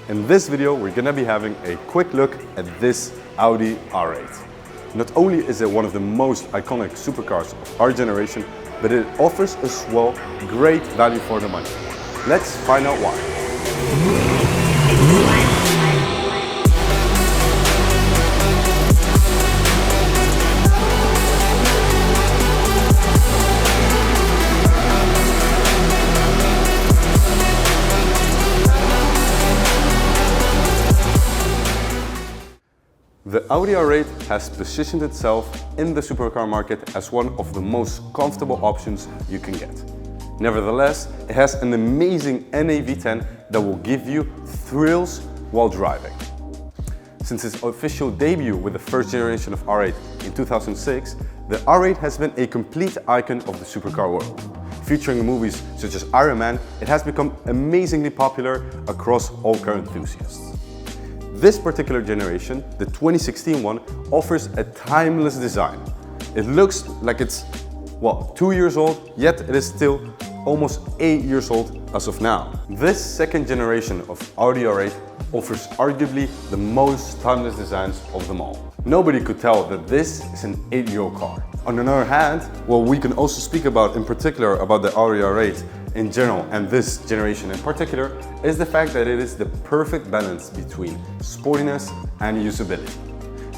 In this video, we're gonna be having a quick look at this Audi R8. Not only is it one of the most iconic supercars of our generation, but it offers as well great value for the money. Let's find out why. The Audi R8 has positioned itself in the supercar market as one of the most comfortable options you can get. Nevertheless, it has an amazing V10 that will give you thrills while driving. Since its official debut with the first generation of R8 in 2006, the R8 has been a complete icon of the supercar world. Featuring movies such as Iron Man, it has become amazingly popular across all car enthusiasts. This particular generation, the 2016 one, offers a timeless design. It looks like it's, well, 2 years old, yet it is still almost 8 years old as of now. This second generation of Audi R8 offers arguably the most timeless designs of them all. Nobody could tell that this is an 8-year-old car. On the other hand, what we can also speak about in particular about the Audi R8 in general and this generation in particular is the fact that it is the perfect balance between sportiness and usability,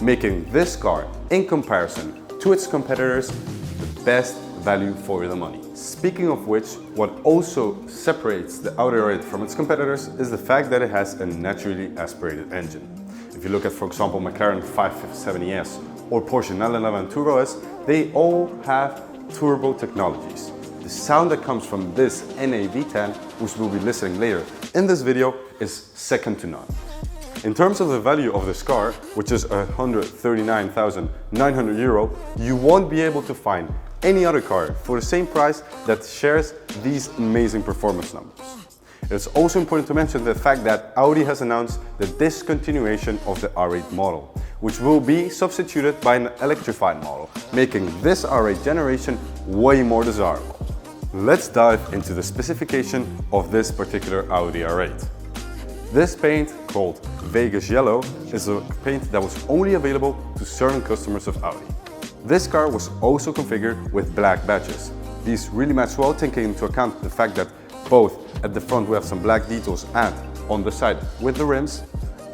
making this car, in comparison to its competitors, the best value for the money. Speaking of which, what also separates the Audi R8 from its competitors is the fact that it has a naturally aspirated engine. If you look at, for example, McLaren 570S or Porsche 911 Turbo S, they all have turbo technologies. The sound that comes from this V10, which we'll be listening later in this video, is second to none. In terms of the value of this car, which is €139,900, you won't be able to find any other car for the same price that shares these amazing performance numbers. It's also important to mention the fact that Audi has announced the discontinuation of the R8 model, which will be substituted by an electrified model, making this R8 generation way more desirable. Let's dive into the specification of this particular Audi R8. This paint, called Vegas Yellow, is a paint that was only available to certain customers of Audi. This car was also configured with black badges. These really match well, taking into account the fact that both at the front we have some black details and on the side with the rims.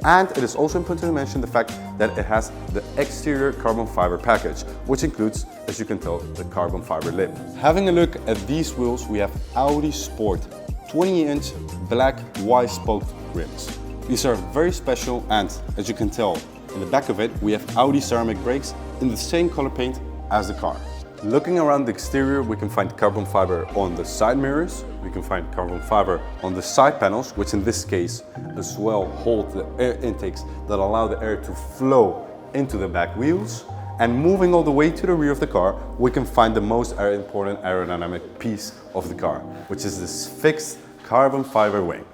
And it is also important to mention the fact that it has the exterior carbon fiber package, which includes, as you can tell, the carbon fiber lip. Having a look at these wheels, we have Audi Sport 20-inch black wide-spoked rims. These are very special, and as you can tell in the back of it, we have Audi ceramic brakes in the same color paint as the car. Looking around the exterior, we can find carbon fiber on the side mirrors, we can find carbon fiber on the side panels, which in this case as well hold the air intakes that allow the air to flow into the back wheels. And moving all the way to the rear of the car, we can find the most important aerodynamic piece of the car, which is this fixed carbon fiber wing.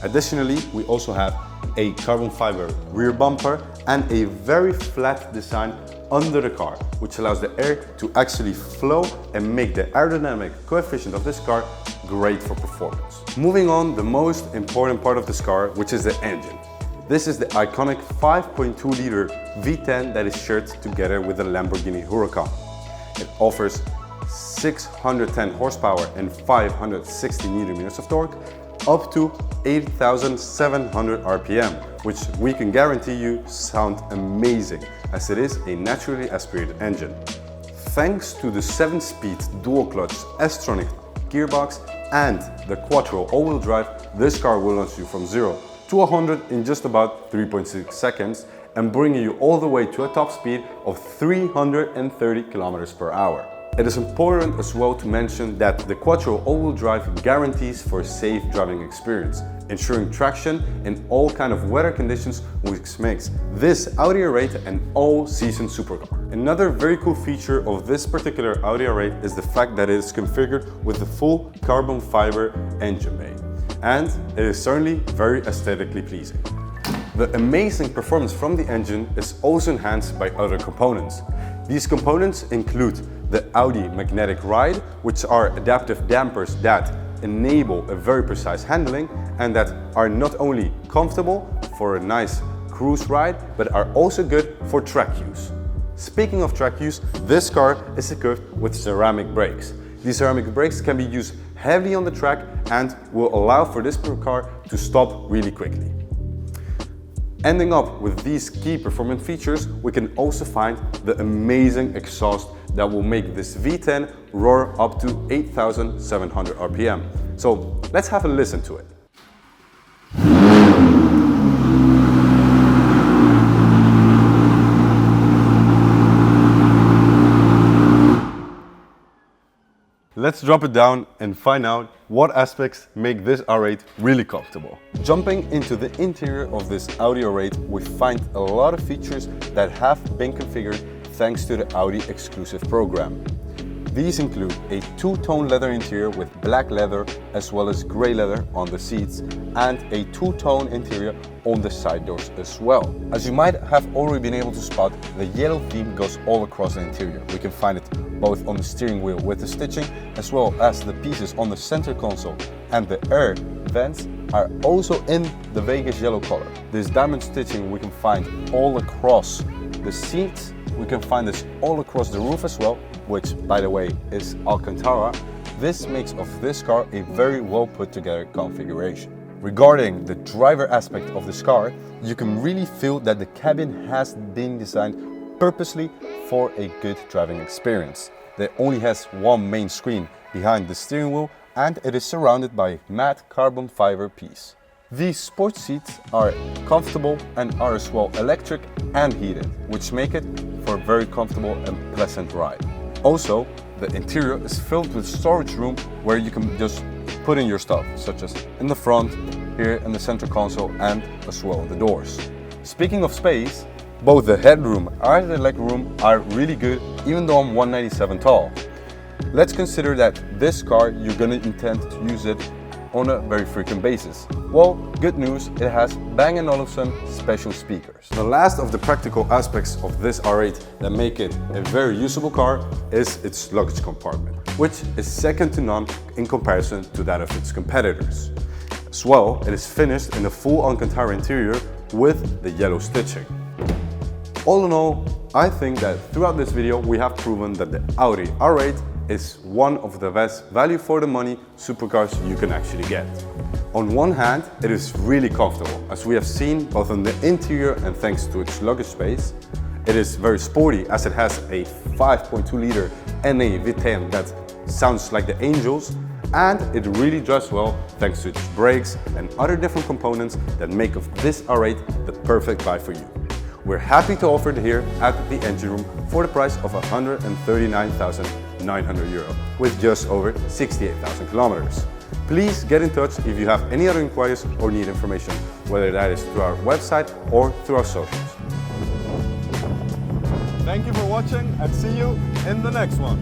Additionally, we also have a carbon fiber rear bumper and a very flat design under the car, which allows the air to actually flow and make the aerodynamic coefficient of this car great for performance. Moving on, the most important part of this car, which is the engine. This is the iconic 5.2-liter V10 that is shared together with the Lamborghini Huracan. It offers 610 horsepower and 560 Nm of torque, up to 8,700 RPM, which we can guarantee you sound amazing, as it is a naturally aspirated engine. Thanks to the 7-speed dual-clutch S-tronic gearbox and the Quattro all-wheel drive, this car will launch you from 0 to 100 in just about 3.6 seconds and bring you all the way to a top speed of 330 km per hour. It is important as well to mention that the Quattro all-wheel drive guarantees for a safe driving experience, ensuring traction in all kind of weather conditions, which makes this Audi R8 an all-season supercar. Another very cool feature of this particular Audi R8 is the fact that it is configured with the full carbon fiber engine bay, and it is certainly very aesthetically pleasing. The amazing performance from the engine is also enhanced by other components. These components include the Audi Magnetic Ride, which are adaptive dampers that enable a very precise handling, and that are not only comfortable for a nice cruise ride, but are also good for track use. Speaking of track use, this car is equipped with ceramic brakes. These ceramic brakes can be used heavily on the track and will allow for this car to stop really quickly. Ending up with these key performance features, we can also find the amazing exhaust that will make this V10 roar up to 8,700 RPM. So let's have a listen to it. Let's drop it down and find out what aspects make this R8 really comfortable. Jumping into the interior of this Audi R8, we find a lot of features that have been configured thanks to the Audi exclusive program. These include a two-tone leather interior with black leather as well as grey leather on the seats, and a two-tone interior on the side doors as well. As you might have already been able to spot, the yellow theme goes all across the interior. We can find it both on the steering wheel with the stitching, as well as the pieces on the center console, and the air vents are also in the Vegas yellow color. This diamond stitching we can find all across the seats. We can find this all across the roof as well, which by the way is Alcantara. This makes of this car a very well put together configuration. Regarding the driver aspect of this car, you can really feel that the cabin has been designed purposely for a good driving experience. There only has one main screen behind the steering wheel, and it is surrounded by a matte carbon fiber piece. These sports seats are comfortable and are as well electric and heated, which make it for a very comfortable and pleasant ride. Also, the interior is filled with storage room where you can just put in your stuff, such as in the front, here in the center console, and as well the doors. Speaking of space, both the headroom and the legroom are really good, even though I'm 197 tall. Let's consider that this car you're gonna intend to use it on a very frequent basis. Well, good news, it has Bang & Olufsen special speakers. The last of the practical aspects of this R8 that make it a very usable car is its luggage compartment, which is second to none in comparison to that of its competitors. As well, it is finished in a full Alcantara interior with the yellow stitching. All in all, I think that throughout this video we have proven that the Audi R8 is one of the best value for the money supercars you can actually get. On one hand, it is really comfortable, as we have seen both on the interior and thanks to its luggage space. It is very sporty, as it has a 5.2 liter NA V10 that sounds like the angels, and it really drives well thanks to its brakes and other different components that make of this R8 the perfect buy for you. We're happy to offer it here at the engine room for the price of €139,900 with just over 68,000 kilometers. Please get in touch if you have any other inquiries or need information, whether that is through our website or through our socials. Thank you for watching and see you in the next one.